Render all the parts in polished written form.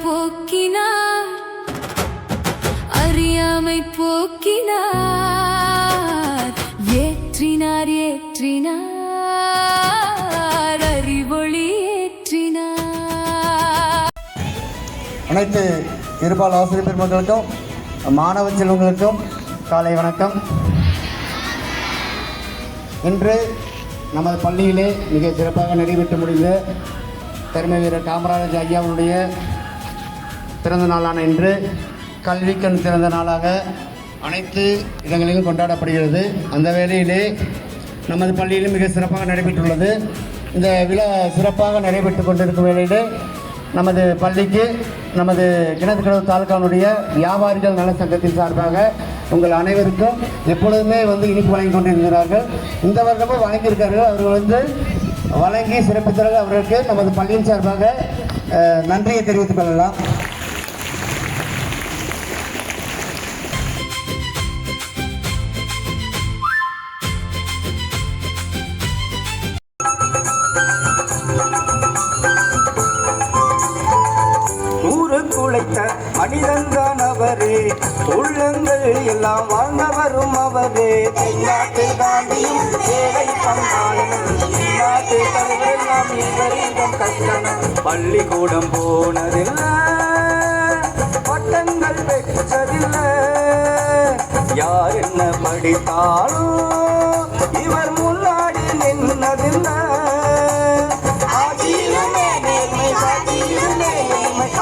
போக்கினார் அறியாமை போக்கினார் ஏற்றினார் அறிவொளி ஏற்றினார். அனைத்து இருபால் ஆசிரியர் பெருமக்களுக்கும் மாணவ செல்வங்களுக்கும் காலை வணக்கம். இன்று நமது பள்ளியிலே மிக சிறப்பாக நடைபெற்று முடிந்த பெருமை வீரர் காமராஜர் ஐயாவுடைய பிறந்த நாளான இன்று கல்விக்கண் பிறந்த நாளாக அனைத்து இடங்களிலும் கொண்டாடப்படுகிறது. அந்த வேளையிலே நமது பள்ளியிலும் மிக சிறப்பாக நடைபெற்றுள்ளது. இந்த விழா சிறப்பாக நடைபெற்று கொண்டிருக்கும் வேளையிலே நமது பள்ளிக்கு நமது கிணத்துக்கடவு தாலுகாவுடைய வியாபாரிகள் நல சங்கத்தின் சார்பாக உங்கள் அனைவருக்கும் எப்பொழுதுமே இனிப்பு வழங்கி கொண்டிருக்கிறார்கள். இந்த வருடமும் வழங்கியிருக்கார்கள். அவர்கள் வழங்கி சிறப்பித்தவர்கள் அவர்களுக்கு நமது பள்ளியின் சார்பாக நன்றியை தெரிவித்துக் கொள்ளலாம். மனிதன்தான் அவரே, உள்ளங்கள் எல்லாம் வாழ்ந்தவரும் அவரே. நாட்டு தாண்டியும் வேலை பண்ணாலும் நாட்டு தலைவரெல்லாம் இவரிடம் கஷ்டம். பள்ளிக்கூடம் போனதில்லை, பட்டங்கள் பெற்றதில்லை, யார் என்ன படித்தாலும் இவர் முன்னாடி நின்னதில்லை.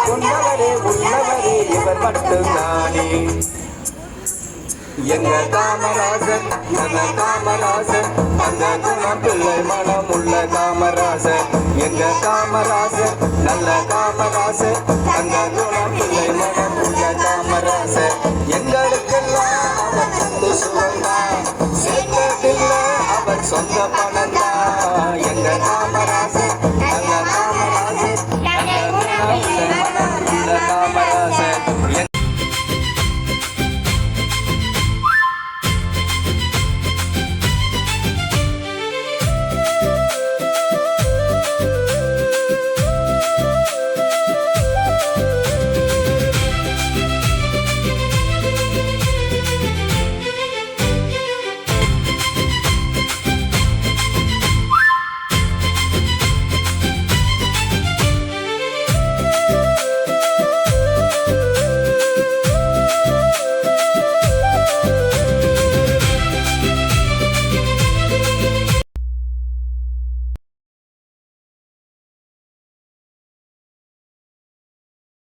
கொண்டவரே உள்ளவரே இவர் மட்டும்தானே. எங்க காமராசர் நல்ல காமராசர், அந்த குணம் பிள்ளை மனம் உள்ள காமராசர். எங்க காமராசர் நல்ல காமராசர், அந்த குணம் பிள்ளை மனம் உள்ள காமராசர். எங்களுக்கெல்லாம் அவர் சொந்த சுகந்தான், சேர்ந்ததில்லை அவர் சொந்த பணம் தான். எங்க காம